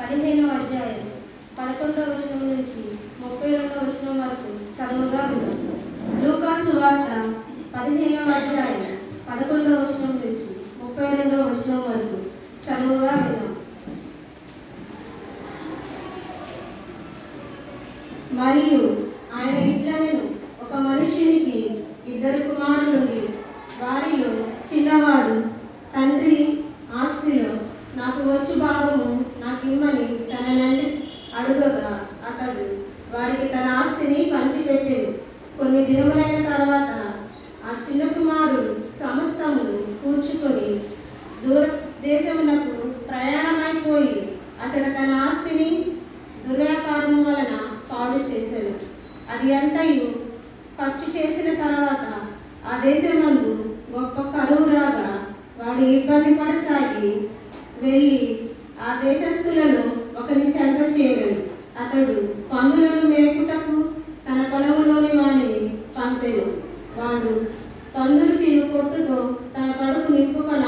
15వ అధ్యాయం 11వ వచనం నుంచి 32వ వచనం వరకు చదువుగా విన్నాం. లూకా సువార్త 15వ అధ్యాయం 11వ వచనం నుంచి 32వ వచనం వరకు చదువుగా విన్నాం. మరియు ఆయన ఇట్లనెను, ఒక మనుష్యునికి 2 కుమారులుండి, వారిలో చిన్నవాడు తండ్రి ఆస్తిలో నాకు వచ్చు భాగము నాకిమ్మని తన నండి అడుగగా అతడు వారికి తన ఆస్తిని పంచిపెట్టెను. కొన్ని దినములైన తర్వాత ఆ చిన్న కుమారుడు సమస్తమును కూర్చుకొని దూర దేశమునకు ప్రయాణమైపోయి అతడు తన ఆస్తిని దుర్వ్యాపారం వలన పాడు చేశాడు. అది అంతయు ఖర్చు చేసిన తర్వాత ఆ దేశమందు గొప్ప కరువు రాగా వాడు ఇబ్బంది పడసాగి వెళ్ళి ఆ దేశస్థులను ఒకరిని చెంత చేరడు. అతడు పందులను మేపుటకు తన పొలములోని వాడిని పంపెను. వాడు పందులు తిను పొట్టుతో తన కడుపు నింపుకొన